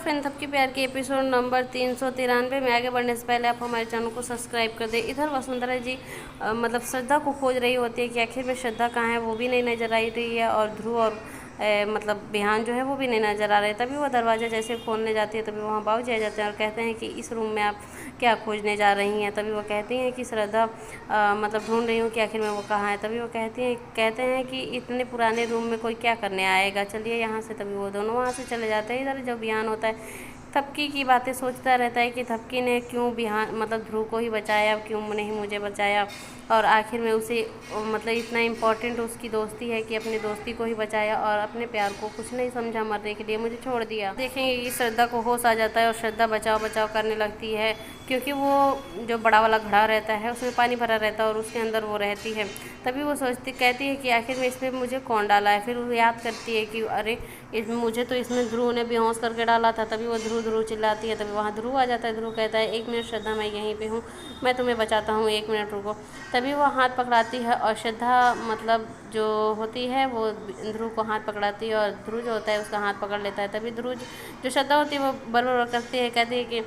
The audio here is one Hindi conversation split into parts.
फ्रेंड, सबके प्यार के एपिसोड नंबर 393 में आगे बढ़ने से पहले आप हमारे चैनल को सब्सक्राइब कर दें। इधर वसुंधरा जी मतलब श्रद्धा को खोज रही होती है कि आखिर में श्रद्धा कहाँ है, वो भी नहीं नज़र आई रही है। और ध्रुव और मतलब बिहान जो है वो भी नहीं नज़र आ रहे। तभी वो दरवाज़ा जैसे खोलने जाती है तभी वहाँ बाबूजी आ जाते हैं और कहते हैं कि इस रूम में आप क्या खोजने जा रही हैं। तभी वो कहती हैं कि श्रद्धा मतलब ढूंढ रही हूँ कि आखिर में वो कहाँ है। तभी वो कहते हैं कि इतने पुराने रूम में कोई क्या करने आएगा, चलिए यहाँ से। तभी वो दोनों वहाँ से चले जाते हैं। इधर जब बिहान होता है थपकी की बातें सोचता रहता है कि थपकी ने क्यों बिहान मतलब ध्रुव को ही बचाया, क्यों नहीं मुझे बचाया। और आखिर में उसे मतलब इतना इम्पोर्टेंट उसकी दोस्ती है कि अपनी दोस्ती को ही बचाया और अपने प्यार को कुछ नहीं समझा, मरने के लिए मुझे छोड़ दिया। देखेंगे कि श्रद्धा को होश आ जाता है और श्रद्धा बचाव बचाव करने लगती है, क्योंकि वो जो बड़ा वाला घड़ा रहता है उसमें पानी भरा रहता है और उसके अंदर वो रहती है। तभी वो कहती है कि आखिर में इसमें मुझे कौन डाला है। फिर वो याद करती है कि अरे इसमें मुझे तो इसमें ध्रुव ने बेहोश करके डाला था। तभी वो ध्रुव ध्रुव चिल्लाती है। तभी वहाँ ध्रुव आ जाता है। ध्रुव कहता है 1 मिनट श्रद्धा, मैं यहीं पे हूँ, मैं तुम्हें बचाता हूँ, 1 मिनट रुको। तभी वो हाथ पकड़ाती है और श्रद्धा मतलब जो होती है वो ध्रुव को हाथ पकड़ाती है और ध्रुव जो होता है उसका हाथ पकड़ लेता है। तभी ध्रुव जो श्रद्धा होती है वो बरबर करती है, कहती है कि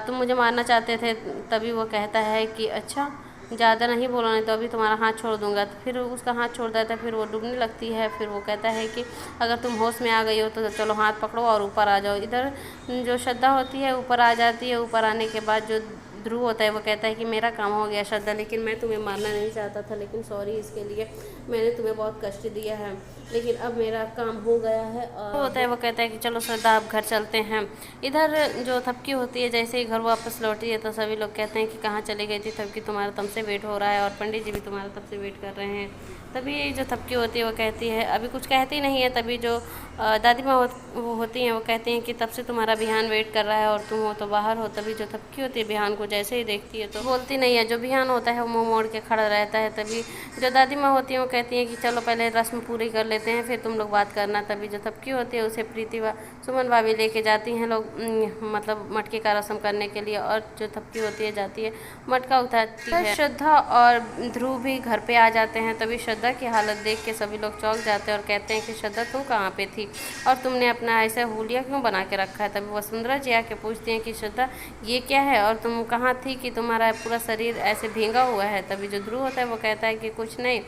तुम मुझे मारना चाहते थे। तभी वो कहता है कि अच्छा ज़्यादा नहीं बोला, नहीं तो अभी तुम्हारा हाथ छोड़ दूंगा। तो फिर उसका हाथ छोड़ देता है। फिर वो डूबने लगती है। फिर वो कहता है कि अगर तुम होश में आ गई हो तो चलो हाथ पकड़ो और ऊपर आ जाओ। इधर जो श्रद्धा होती है ऊपर आ जाती है। ऊपर आने के बाद जो ध्रुव होता है वो कहता है कि मेरा काम हो गया श्रद्धा, लेकिन मैं तुम्हें मारना नहीं चाहता था, लेकिन सॉरी इसके लिए, मैंने तुम्हें बहुत कष्ट दिया है, लेकिन अब मेरा काम हो गया है। और होता है वो कहता है कि चलो श्रद्धा अब घर चलते हैं। इधर जो थपकी होती है जैसे ही घर वापस लौटी है तो सभी लोग कहते हैं कि कहाँ चली गई थी थपकी, तुम्हारा तब से वेट हो रहा है और पंडित जी भी तुम्हारा तब से वेट कर रहे हैं। तभी जो थपकी होती है वो कहती है, अभी कुछ कहती नहीं है। तभी जो दादी माँ वो होती हैं वो कहती हैं कि तब से तुम्हारा बिहान वेट कर रहा है और तुम हो तो बाहर हो। तभी जो थपकी होती है बिहान को जैसे ही देखती है तो बोलती नहीं है। जो बिहान होता है वो मुँह मोड़ के खड़ा रहता है। तभी जो दादी माँ होती हैं वो कहती हैं कि चलो पहले रस्म पूरी कर लेते हैं फिर तुम लोग बात करना। तभी जो थपकी होती है उसे प्रीति व सुमन भाभी लेके जाती हैं लोग मतलब मटके का रस्म करने के लिए। और जो थपकी होती है जाती है मटका उठाती है। श्रद्धा और ध्रुव भी घर पे आ जाते हैं। तभी श्रद्धा की हालत देख के सभी लोग चौंक जाते हैं और कहते हैं कि श्रद्धा तुम कहाँ पे थी और तुमने अपना ऐसा हुलिया क्यों बना के रखा है। तभी वसुंधरा जी आके पूछती हैं कि श्रद्धा ये क्या है और तुम कहाँ थी कि तुम्हारा पूरा शरीर ऐसे भींगा हुआ है। तभी जो ध्रुव होता है वो कहता है कि कुछ नहीं,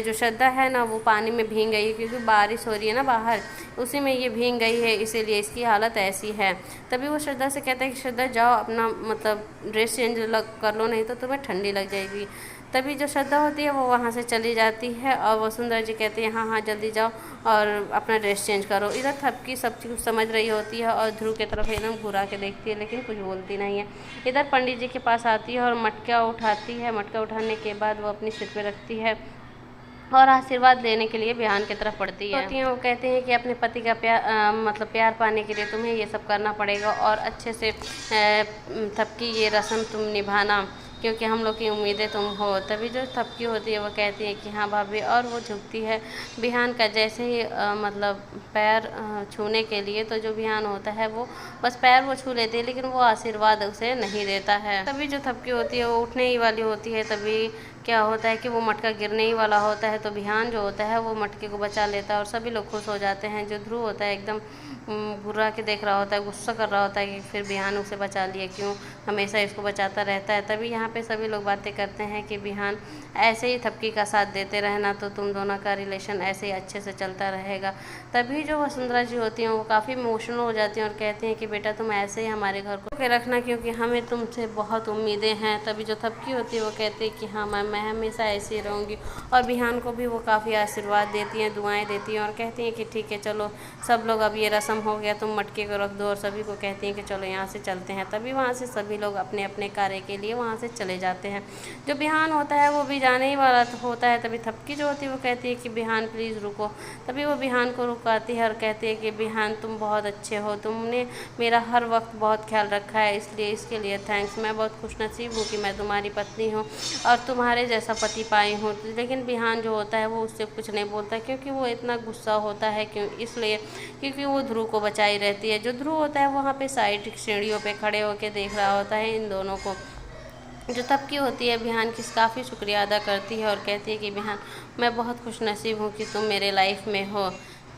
जो श्रद्धा है ना वो पानी में भीग गई है, क्योंकि बारिश हो रही है ना बाहर, उसी में ये भीग गई है, इसीलिए इसकी हालत ऐसी है। तभी वो श्रद्धा से कहता है कि श्रद्धा जाओ अपना मतलब ड्रेस चेंज कर लो, नहीं तो तुम्हें ठंडी लग जाएगी। तभी जो श्रद्धा होती है वो वहाँ से चली जाती है और वसुंधरा जी कहती है हाँ हाँ जल्दी जाओ और अपना ड्रेस चेंज करो। इधर थपकी सब चीज़ समझ रही होती है और ध्रुव की तरफ एकदम घुरा के देखती है, लेकिन कुछ बोलती नहीं है। इधर पंडित जी के पास आती है और मटका उठाती है। मटका उठाने के बाद वो अपनी सिर पे रखती है और आशीर्वाद लेने के लिए बिहान की तरफ बढ़ती है। वो कहते हैं कि अपने पति का प्यार मतलब प्यार पाने के लिए तुम्हें ये सब करना पड़ेगा और अच्छे से थपकी ये रस्म तुम निभाना, क्योंकि हम लोग की उम्मीदें तुम हो। तभी जो थपकी होती है वो कहती है कि हाँ भाभी, और वो झुकती है बिहान का जैसे ही मतलब पैर छूने के लिए। तो जो बिहान होता है वो बस पैर वो छू लेती है, लेकिन वो आशीर्वाद उसे नहीं देता है। तभी जो थपकी होती है वो उठने ही वाली होती है। तभी क्या होता है कि वो मटका गिरने ही वाला होता है। तो बिहान जो होता है वो मटके को बचा लेता है और सभी लोग खुश हो जाते हैं। जो ध्रुव होता है एकदम बुरा के देख रहा होता है, गुस्सा कर रहा होता है कि फिर बिहान उसे बचा लिया, क्यों हमेशा इसको बचाता रहता है। तभी यहाँ पे सभी लोग बातें करते हैं कि बिहान ऐसे ही थपकी का साथ देते रहना तो तुम दोनों का रिलेशन ऐसे ही अच्छे से चलता रहेगा। तभी जो वसुंधरा जी होती हैं वो काफ़ी इमोशनल हो जाती हैं और कहती हैं कि बेटा तुम ऐसे ही हमारे घर को के रखना, क्योंकि हमें तुमसे बहुत उम्मीदें हैं। तभी जो थपकी होती है वो कहती है कि हाँ मैं हमेशा ऐसे ही रहूँगी। और बिहान को भी वो काफ़ी आशीर्वाद देती हैं, दुआएँ देती हैं और कहती हैं कि ठीक है चलो सब लोग अब ये रस्म हो गया, तुम मटके को रख दो। और सभी को कहती हैं कि चलो यहाँ से चलते हैं। तभी वहाँ से सभी लोग अपने अपने कार्य के लिए वहाँ से चले जाते हैं। जो बिहान होता है वो भी जाने ही वाला होता है। तभी थपकी जो होती है वो कहती है कि बिहान प्लीज़ रुको। तभी वो बिहान को रुकाती है और कहती है कि बिहान तुम बहुत अच्छे हो, तुमने मेरा हर वक्त बहुत ख्याल रखा है, इसलिए इसके लिए थैंक्स। मैं बहुत खुशनसीब हूँ कि मैं तुम्हारी पत्नी हूँ और तुम्हारे जैसा पति पाई हूँ। लेकिन बिहान जो होता है वो उससे कुछ नहीं बोलता, क्योंकि वो इतना गुस्सा होता है इसलिए क्योंकि वो ध्रुव को बचाई रहती है। जो ध्रुव होता है वहाँ पे साइड सीढ़ियों पे खड़े होकर देख रहा होता है इन दोनों को। जो थपकी होती है बिहान की काफ़ी शुक्रिया अदा करती है और कहती है कि बिहान मैं बहुत खुशनसीब हूँ कि तुम मेरे लाइफ में हो।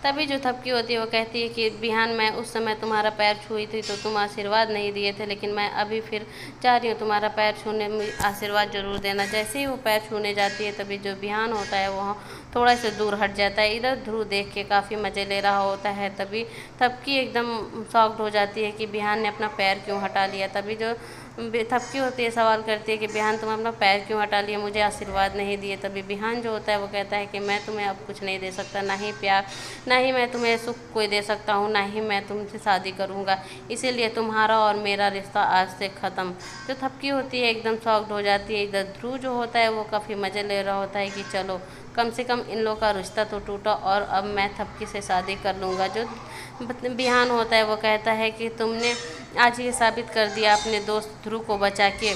तभी जो थपकी होती है वो कहती है कि बिहान मैं उस समय तुम्हारा पैर छुई थी तो तुम आशीर्वाद नहीं दिए थे, लेकिन मैं अभी फिर चाह रही हूँ तुम्हारा पैर छूने में आशीर्वाद ज़रूर देना। जैसे ही वो पैर छूने जाती है तभी जो बिहान होता है वो थोड़ा सा दूर हट जाता है। इधर ध्रुव देख के काफ़ी मज़े ले रहा होता है। तभी थपकी एकदम शॉक्ड हो जाती है कि बिहान ने अपना पैर क्यों हटा लिया। तभी जो थपकी होती है सवाल करती है कि बिहान तुम अपना पैर क्यों हटा लिया, मुझे आशीर्वाद नहीं दिए। तभी बिहान जो होता है वो कहता है कि मैं तुम्हें अब कुछ नहीं दे सकता, ना ही प्यार, ना ही मैं तुम्हें सुख कोई दे सकता हूँ, ना ही मैं तुमसे शादी करूँगा, इसीलिए तुम्हारा और मेरा रिश्ता आज से ख़त्म। जो थपकी होती है एकदम शॉक्ड हो जाती है। इधर ध्रुव जो होता है वो काफ़ी मज़े ले रहा होता है कि चलो कम से कम इन लोग का रिश्ता तो टूटा और अब मैं थपकी से शादी कर लूँगा। जो बिहान होता है वो कहता है कि तुमने आज ये साबित कर दिया अपने दोस्त ध्रुव को बचा के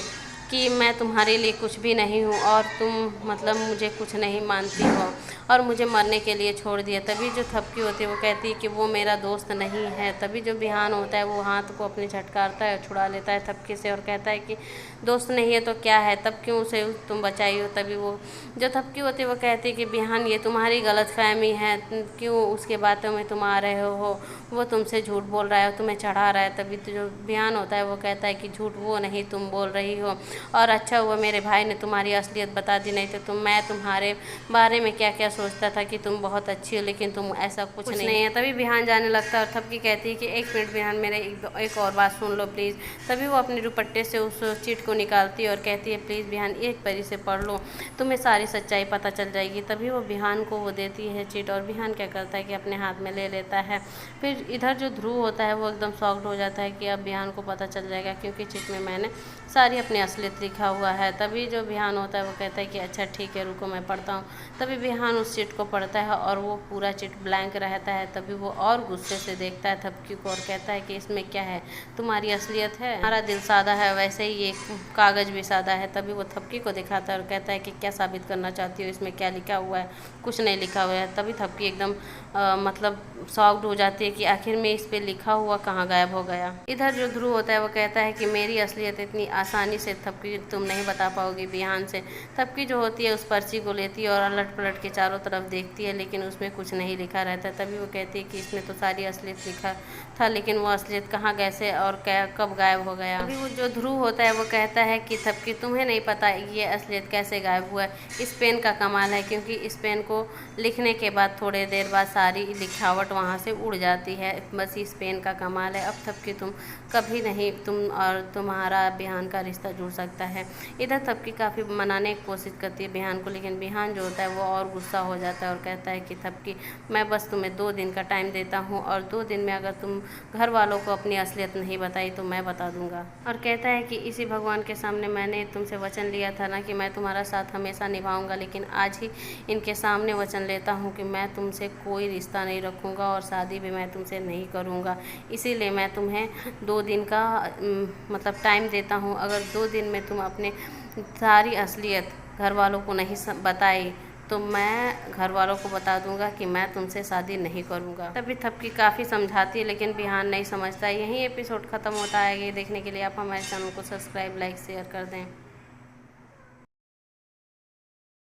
कि मैं तुम्हारे लिए कुछ भी नहीं हूँ और तुम मतलब मुझे कुछ नहीं मानती हो और मुझे मरने के लिए छोड़ दिया। तभी जो थपकी होती है वो कहती है कि वो मेरा दोस्त नहीं है। तभी जो बिहान होता है वो हाथ को अपने झटकारता है, छुड़ा लेता है थपकी से और कहता है कि दोस्त नहीं है तो क्या है, तब क्यों उसे तुम बचाई हो। तभी वो जो थपकी होती है वो कहती है कि बिहान ये तुम्हारी गलतफहमी है, क्यों उसके बातों में तुम आ रहे हो, वो तुमसे झूठ बोल रहा है, तुम्हें चढ़ा रहा है। तभी तो जो बिहान होता है वो कहता है कि झूठ वो नहीं तुम बोल रही हो और अच्छा हुआ मेरे भाई ने तुम्हारी असलियत बता दी, नहीं तो मैं तुम्हारे बारे में क्या क्या सोचता था कि तुम बहुत अच्छी हो, लेकिन तुम ऐसा कुछ नहीं है। तभी बिहान जाने लगता है और थपकी कहती है कि एक मिनट बिहान, मेरे एक और बात सुन लो प्लीज़। तभी वो अपने दुपट्टे से उस चिट को निकालती है और कहती है प्लीज़ बिहान एक परी से पढ़ लो, तुम्हें सारी सच्चाई पता चल जाएगी। तभी वो बिहान को वो देती है चिट और बिहान क्या करता है कि अपने हाथ में ले लेता है। फिर इधर जो ध्रुव होता है वो एकदम शॉक्ड हो जाता है कि अब बिहान को पता चल जाएगा क्योंकि चिट में मैंने सारी अपनी असलियत लिखा हुआ है। तभी जो बिहान होता है वो कहता है कि अच्छा ठीक है रुको मैं पढ़ता हूँ। तभी बिहान उस चिट को पढ़ता है और वो पूरा चिट ब्लैंक रहता है। तभी वो और गुस्से से देखता है थपकी को और कहता है कि इसमें क्या है, तुम्हारी असलियत है, हमारा दिल सादा है वैसे ही ये कागज़ भी सादा है। तभी वो थपकी को दिखाता है और कहता है कि क्या साबित करना चाहती हो, इसमें क्या लिखा हुआ है, कुछ नहीं लिखा हुआ है। तभी थपकी एकदम मतलब शॉक्ड हो जाती है कि आखिर में इस पे लिखा हुआ कहाँ गायब हो गया। इधर जो ध्रुव होता है वो कहता है कि मेरी असलियत इतनी आसानी से थपकी तुम नहीं बता पाओगी बिहान से। थपकी जो होती है उस पर्ची को लेती है और अलट पलट के चारों तरफ देखती है, लेकिन उसमें कुछ नहीं लिखा रहता है। तभी वो कहती है कि इसमें तो सारी असलियत लिखा था, लेकिन वो असलियत कहाँ कैसे और क्या कब गायब हो गया। अभी वो जो ध्रुव होता है वो कहता है कि थपकी तुम्हें नहीं पता ये असलियत कैसे गायब हुआ है, इस पेन का कमाल है, क्योंकि इस पेन को लिखने के बाद थोड़ी देर बाद सारी लिखावट वहाँ से उड़ जाती है, बस इस पेन का कमाल है। अब थपकी तुम कभी नहीं, तुम और तुम्हारा बिहान का रिश्ता जुड़ सकता है। इधर थपकी काफ़ी मनाने की कोशिश करती है बिहान को, लेकिन बिहान जो होता है वो और गुस्सा हो जाता है और कहता है कि थपकी मैं बस तुम्हें 2 दिन का टाइम देता हूँ और 2 दिन में अगर तुम घर वालों को अपनी असलियत नहीं बताई तो मैं बता दूंगा। और कहता है कि इसी भगवान के सामने मैंने तुमसे वचन लिया था ना कि मैं तुम्हारा साथ हमेशा निभाऊंगा, लेकिन आज ही इनके सामने वचन लेता हूँ कि मैं तुमसे कोई रिश्ता नहीं रखूँगा और शादी भी मैं तुमसे नहीं करूँगा। इसीलिए मैं तुम्हें 2 दिन का मतलब टाइम देता हूँ। अगर 2 दिन में तुम अपने सारी असलियत घर वालों को नहीं बताई तो मैं घर वालों को बता दूंगा कि मैं तुमसे शादी नहीं करूंगा। तभी थपकी काफ़ी समझाती है लेकिन बिहान नहीं समझता। यही एपिसोड ख़त्म होता है। ये देखने के लिए आप हमारे चैनल को सब्सक्राइब, लाइक, शेयर कर दें।